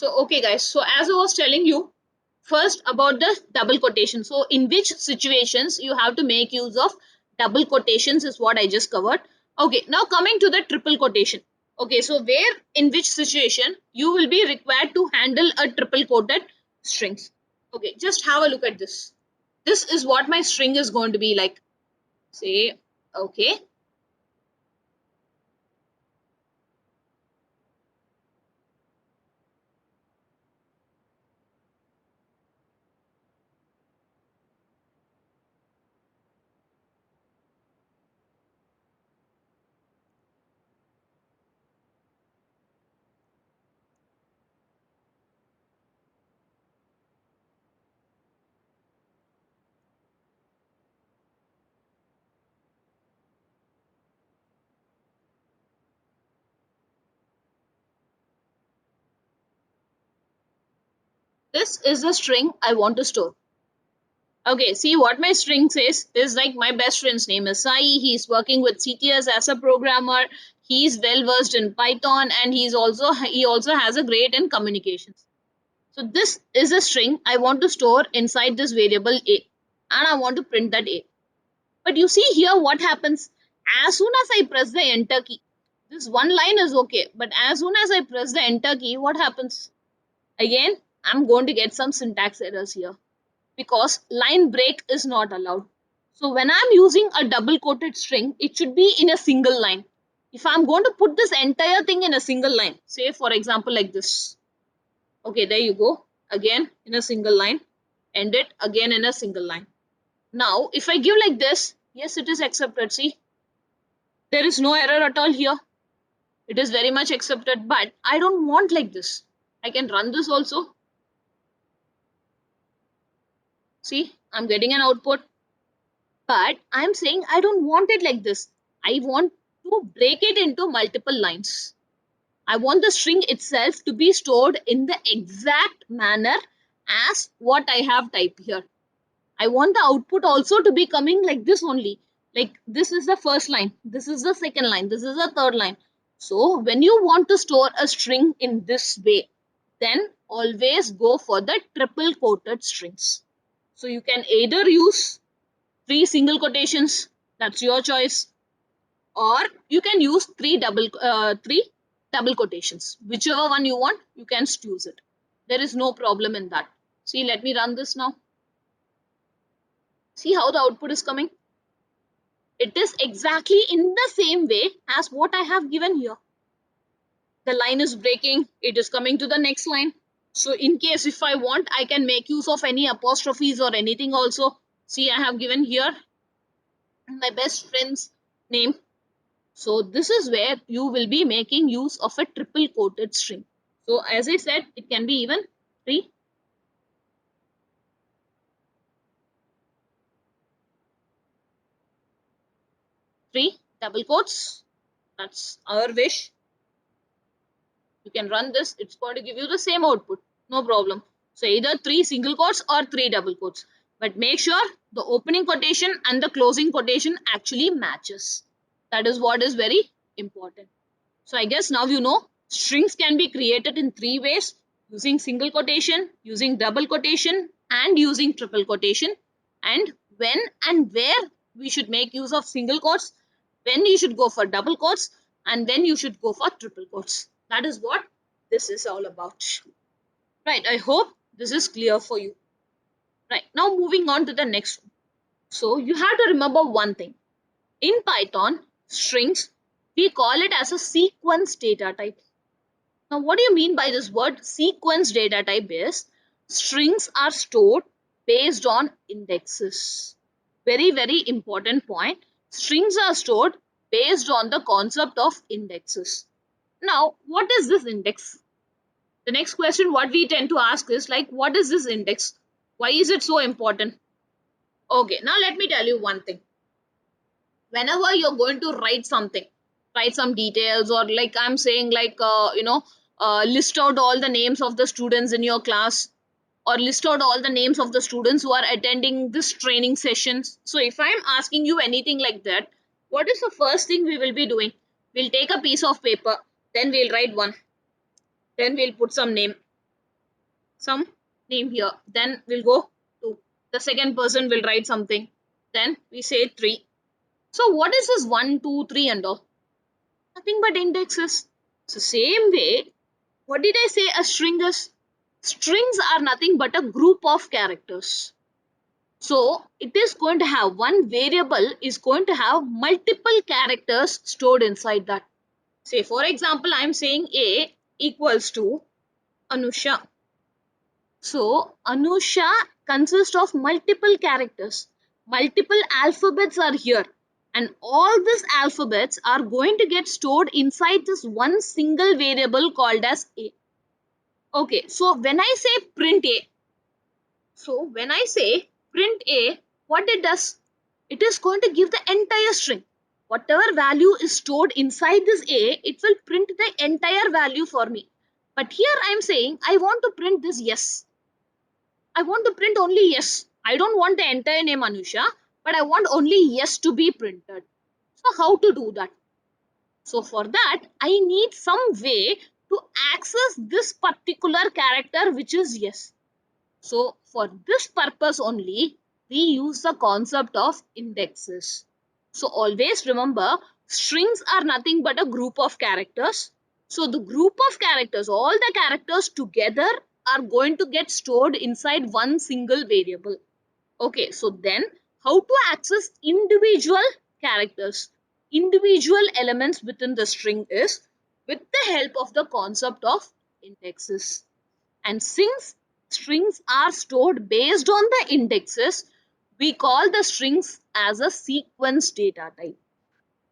So, okay, guys. So, as I was telling you, first about the double quotation. So, in which situations you have to make use of double quotations is what I just covered. Okay, now coming to the triple quotation. Okay, so where in which situation you will be required to handle a triple quoted strings. Okay, just have a look at this. This is what my string is going to be like. Say, okay, this is the string I want to store. Okay, see what my string says is like my best friend's name is Sai. He's working with CTS as a programmer. He's well versed in Python and he also has a grade in communications. So this is a string I want to store inside this variable A and I want to print that A. But you see here what happens as soon as I press the enter key. This one line is okay, but as soon as I press the enter key, what happens? Again, I'm going to get some syntax errors here because line break is not allowed. So when I'm using a double quoted string, it should be in a single line. If I'm going to put this entire thing in a single line, say for example like this. Okay, there you go. Again in a single line. End it again in a single line. Now, if I give like this, yes, it is accepted. See, there is no error at all here. It is very much accepted, but I don't want like this. I can run this also. See, I'm getting an output. But I'm saying I don't want it like this. I want to break it into multiple lines. I want the string itself to be stored in the exact manner as what I have typed here. I want the output also to be coming like this only. Like this is the first line, this is the second line, this is the third line. So when you want to store a string in this way, then always go for the triple quoted strings. So you can either use three single quotations, that's your choice, or you can use three double quotations, whichever one you want you can use it. There is no problem in that. See, let me run this now. See how the output is coming. It is exactly in the same way as what I have given here. The line is breaking, it is coming to the next line. So in case if I want, I can make use of any apostrophes or anything also. See, I have given here my best friend's name. So this is where you will be making use of a triple quoted string. So as I said, it can be even three, three double quotes. That's our wish. You can run this. It's going to give you the same output. No problem. So either three single quotes or three double quotes. But make sure the opening quotation and the closing quotation actually matches. That is what is very important. So I guess now you know strings can be created in three ways: using single quotation, using double quotation, and using triple quotation. And when and where we should make use of single quotes, when you should go for double quotes, and when you should go for triple quotes. That is what this is all about. Right, I hope this is clear for you. Right, now moving on to the next one. So you have to remember one thing. In Python, strings, we call it as a sequence data type. Now, what do you mean by this word sequence data type is strings are stored based on indexes. Very, very important point. Strings are stored based on the concept of indexes. Now, what is this index? The next question what we tend to ask is like, what is this index? Why is it so important? Okay, now let me tell you one thing. Whenever you're going to write something, write some details, or like I'm saying like list out all the names of the students in your class, or list out all the names of the students who are attending this training sessions. So if I'm asking you anything like that, what is the first thing we will be doing? We'll take a piece of paper, then we'll write one, then we'll put some name, some name here. Then we'll go to the second person will write something. Then we say 3. So what is this 1, 2, 3 and all? Nothing but indexes. So same way, what did I say a string is? Strings are nothing but a group of characters. So it is going to have one variable is going to have multiple characters stored inside that. Say for example, I am saying A equals to Anusha. So Anusha consists of multiple characters. Multiple alphabets are here. And all these alphabets are going to get stored inside this one single variable called as A. Okay, so when I say print A, what it does? It is going to give the entire string. Whatever value is stored inside this A, it will print the entire value for me. But here I am saying I want to print this yes. I want to print only yes. I don't want the entire name Anusha, but I want only yes to be printed. So how to do that? So for that, I need some way to access this particular character which is yes. So for this purpose only, we use the concept of indexes. So always remember, strings are nothing but a group of characters. So the group of characters, all the characters together are going to get stored inside one single variable. Okay, so then how to access individual characters, individual elements within the string is with the help of the concept of indexes. And since strings are stored based on the indexes, we call the strings as a sequence data type.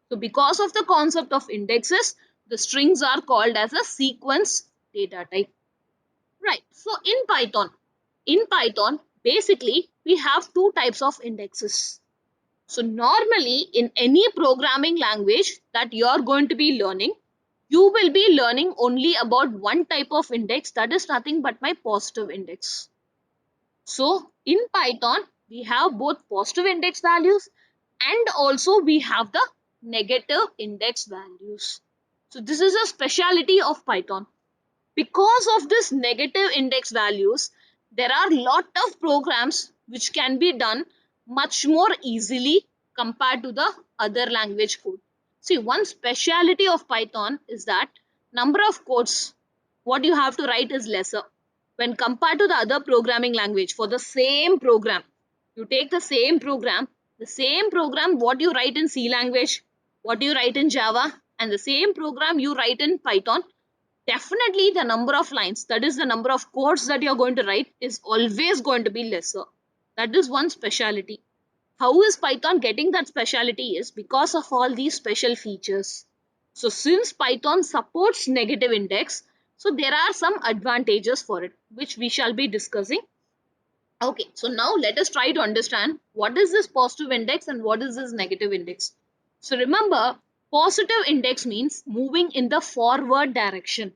So because of the concept of indexes, the strings are called as a sequence data type. Right. So in Python, basically we have two types of indexes. So normally in any programming language that you are going to be learning, you will be learning only about one type of index, that is nothing but my positive index. So in Python, we have both positive index values and also we have the negative index values. So this is a speciality of Python. Because of this negative index values, there are lot of programs which can be done much more easily compared to the other language code. See, one speciality of Python is that number of codes what you have to write is lesser when compared to the other programming language. For the same program, you take the same program what you write in C language, what you write in Java, and the same program you write in Python, definitely the number of lines, that is the number of codes that you're going to write, is always going to be lesser. That is one speciality. How is Python getting that speciality is because of all these special features. So since Python supports negative index, so there are some advantages for it which we shall be discussing. Okay, so now let us try to understand what is this positive index and what is this negative index. So remember, positive index means moving in the forward direction.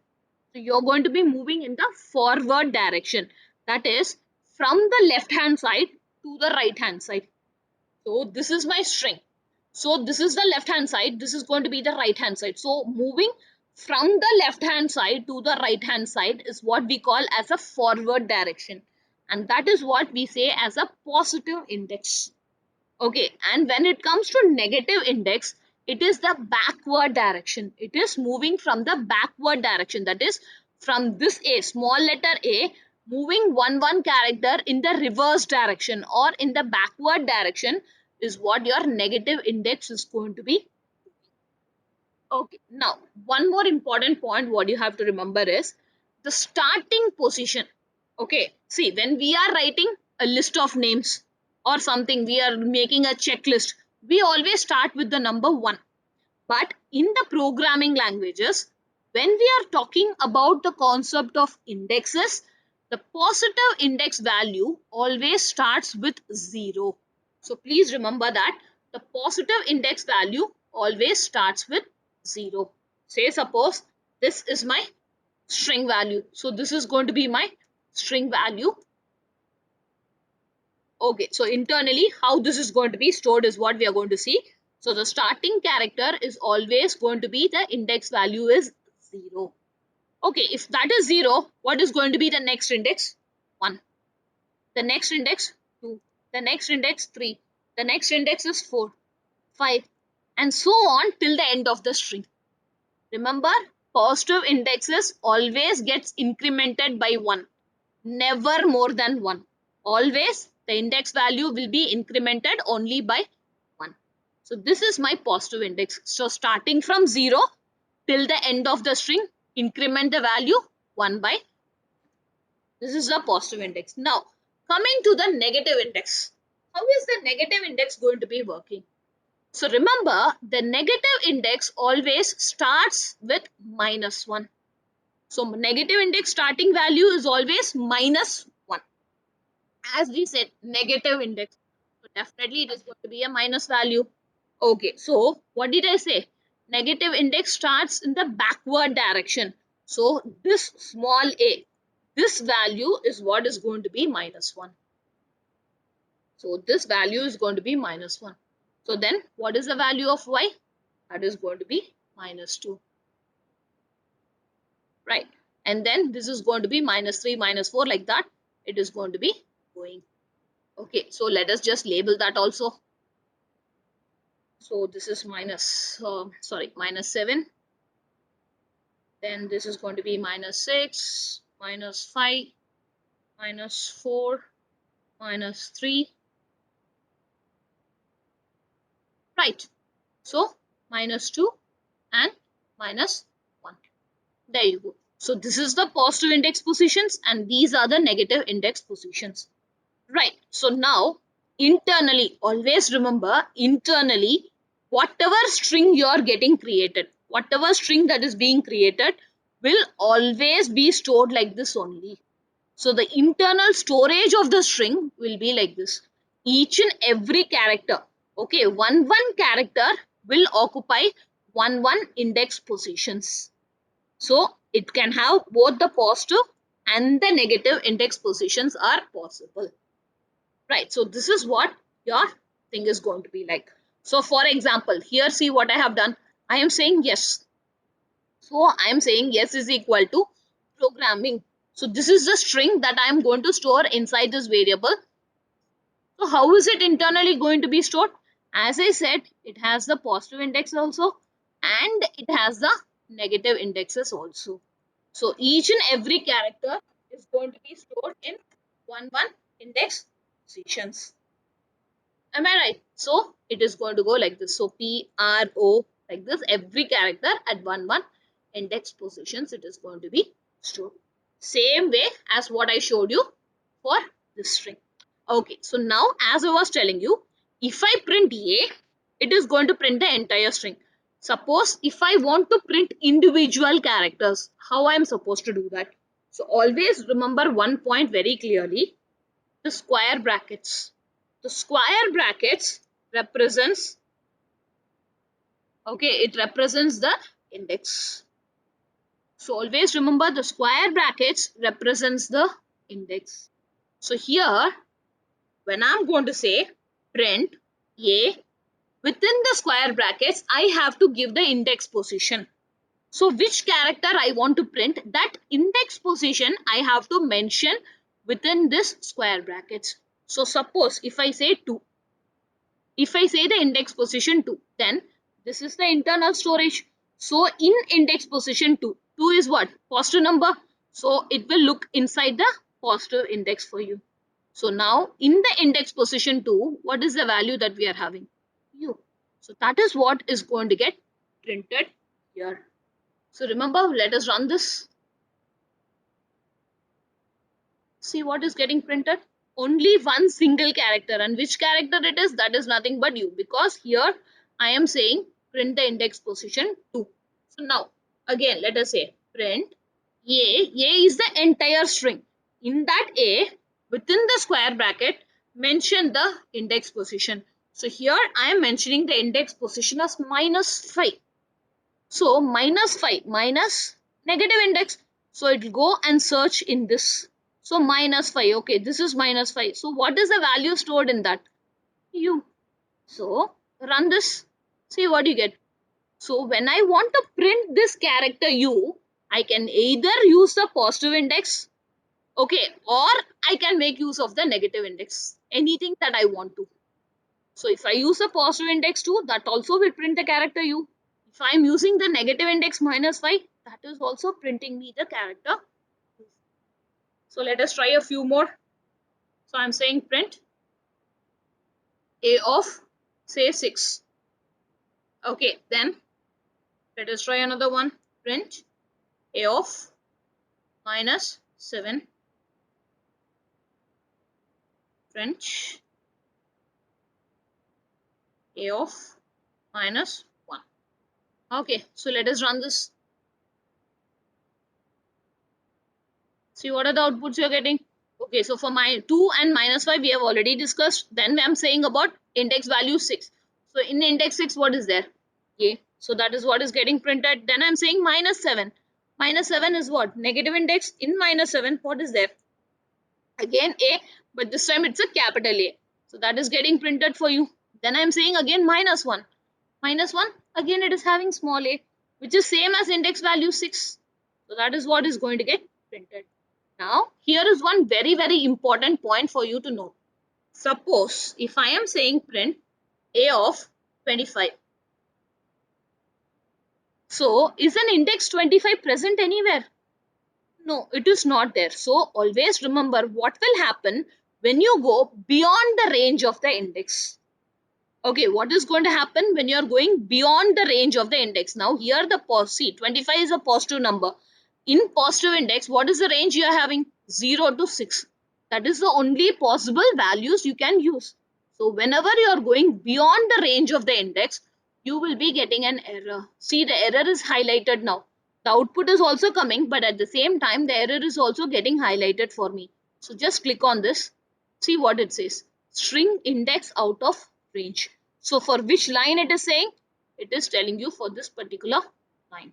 So you're going to be moving in the forward direction. That is from the left hand side to the right hand side. So this is my string. So this is the left hand side. This is going to be the right hand side. So moving from the left hand side to the right hand side is what we call as a forward direction. And that is what we say as a positive index. Okay, and when it comes to negative index, it is the backward direction. It is moving from the backward direction. That is from this A, small letter A, moving one character in the reverse direction or in the backward direction is what your negative index is going to be. Okay, now one more important point what you have to remember is the starting position. Okay, see, when we are writing a list of names or something, we are making a checklist, we always start with the number 1. But in the programming languages, when we are talking about the concept of indexes, the positive index value always starts with 0. So please remember that the positive index value always starts with 0. Say suppose this is my string value. So this is going to be my string value. Okay, so internally how this is going to be stored is what we are going to see. So the starting character is always going to be the index value is 0. Okay, if that is 0, what is going to be the next index? 1. The next index 2. The next index 3. The next index is 4, 5, and so on till the end of the string. Remember, positive indexes always gets incremented by 1, never more than 1. Always the index value will be incremented only by 1. So this is my positive index. So starting from 0 till the end of the string, increment the value 1 by. This is the positive index. Now, coming to the negative index. How is the negative index going to be working? So remember, the negative index always starts with -1. So negative index starting value is always -1. As we said, negative index. So definitely it is going to be a minus value. Okay, so what did I say? Negative index starts in the backward direction. So this small a, this value is what is going to be -1. So this value is going to be -1. So then what is the value of y? That is going to be -2. Right. And then this is going to be -3, -4, like that. It is going to be going. Okay, so let us just label that also. So this is -7. Then this is going to be -6, -5, -4, -3. Right. So -2 and -1. There you go. So this is the positive index positions and these are the negative index positions. Right. So now internally, always remember internally, whatever string you are getting created, whatever string that is being created will always be stored like this only. So the internal storage of the string will be like this. Each and every character, okay, one character will occupy one index positions. So it can have both the positive and the negative index positions are possible. Right. So this is what your thing is going to be like. So for example, here see what I have done. I am saying yes. So I am saying yes is equal to programming. So this is the string that I am going to store inside this variable. So how is it internally going to be stored? As I said, it has the positive index also and it has the negative indexes also. So each and every character is going to be stored in one index positions. Am I right? So it is going to go like this. So P, R, O, like this. Every character at one index positions it is going to be stored. Same way as what I showed you for this string. Okay, so now as I was telling you, if I print A, it is going to print the entire string. Suppose if I want to print individual characters, how I am supposed to do that? So always remember one point very clearly, the square brackets. The square brackets represents, okay, it represents the index. So always remember the square brackets represents the index. So here when I'm going to say print A, within the square brackets I have to give the index position. So which character I want to print, that index position I have to mention within this square brackets. So suppose if I say 2, if I say the index position 2, then this is the internal storage. So in index position 2, 2 is what? Positive number. So it will look inside the positive index for you. So now in the index position 2, what is the value that we are having? U. So that is what is going to get printed here. So remember, let us run this. See what is getting printed? Only one single character, and which character it is, that is nothing but U, because here I am saying print the index position 2. So now again let us say print A is the entire string. In that A, within the square bracket, mention the index position. So here I am mentioning the index position as -5. So -5 minus negative index. So it will go and search in this. So -5. Okay, this is -5. So what is the value stored in that? U. So run this. See what you get. So when I want to print this character U, I can either use the positive index Okay, or I can make use of the negative index, anything that I want to. So if I use a positive index 2, that also will print the character U. If I am using the negative index -5, that is also printing me the character. So let us try a few more. So I'm saying print a of, say, 6. Okay, then let us try another one. Print a of -7. Print a of -1. Okay, so let us run this. See what are the outputs you're getting. Okay, so for my 2 and -5 we have already discussed. Then I'm saying about index value 6. So in index 6 what is there? Okay, so that is what is getting printed. Then I'm saying -7. -7 is what? Negative index in -7. What is there? Again A, but this time it's a capital A. So that is getting printed for you. Then I'm saying again -1. -1, again it is having small a, which is same as index value 6. So that is what is going to get printed. Now, here is one very, very important point for you to know. Suppose if I am saying print a of 25. So, is an index 25 present anywhere? No, it is not there. So, always remember what will happen when you go beyond the range of the index. Okay, what is going to happen when you are going beyond the range of the index? Now, here the see 25 is a positive number. In positive index, what is the range you are having? 0 to 6. That is the only possible values you can use. So, whenever you are going beyond the range of the index, you will be getting an error. See, the error is highlighted now. The output is also coming, but at the same time, the error is also getting highlighted for me. So, just click on this. See what it says. String index out of range. So for which line it is saying? It is telling you for this particular line.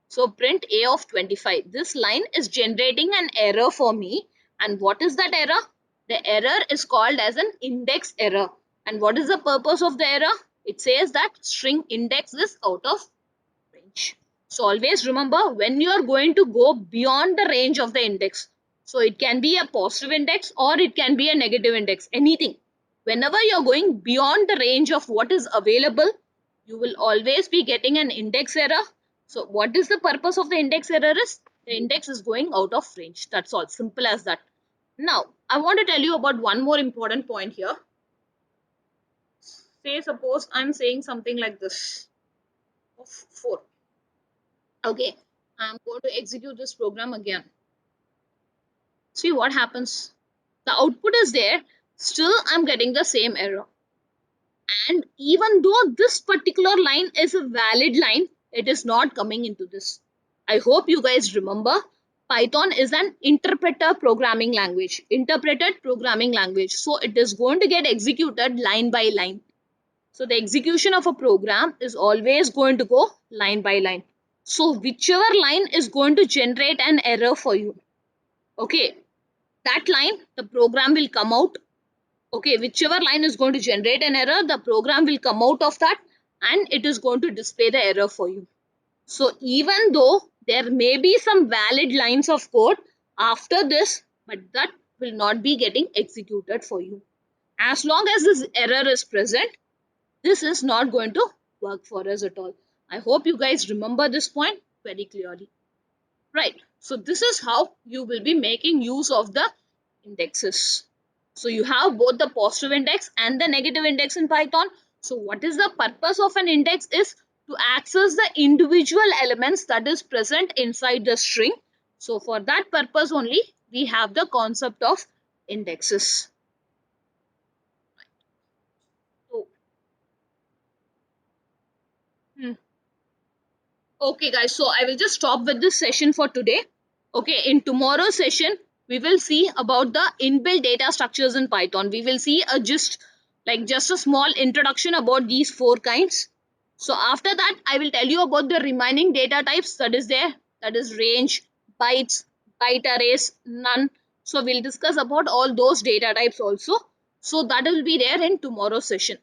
So print a of 25. This line is generating an error for me. And what is that error? The error is called as an index error. And what is the purpose of the error? It says that string index is out of range. So always remember when you are going to go beyond the range of the index. So it can be a positive index or it can be a negative index, anything. Whenever you are going beyond the range of what is available, you will always be getting an index error. So what is the purpose of the index error is? The index is going out of range. That's all. Simple as that. Now, I want to tell you about one more important point here. Say suppose I'm saying something like this of 4. Okay, I'm going to execute this program again. See what happens. The output is there, still I'm getting the same error. And even though this particular line is a valid line, it is not coming into this. I hope you guys remember Python is an interpreter programming language. Interpreted programming language. So it is going to get executed line by line. So the execution of a program is always going to go line by line. So whichever line is going to generate an error for you. Okay, that line, the program will come out. Okay, whichever line is going to generate an error, the program will come out of that and it is going to display the error for you. So even though there may be some valid lines of code after this, but that will not be getting executed for you. As long as this error is present, this is not going to work for us at all. I hope you guys remember this point very clearly. Right. So this is how you will be making use of the indexes. So you have both the positive index and the negative index in Python. So what is the purpose of an index is to access the individual elements that is present inside the string. So for that purpose only, we have the concept of indexes. So, hmm. Okay, guys, so I will just stop with this session for today. Okay, in tomorrow's session, we will see about the inbuilt data structures in Python. We will see a just a small introduction about these 4 kinds. So after that, I will tell you about the remaining data types that is there. That is range, bytes, byte arrays, none. So we'll discuss about all those data types also. So that will be there in tomorrow's session.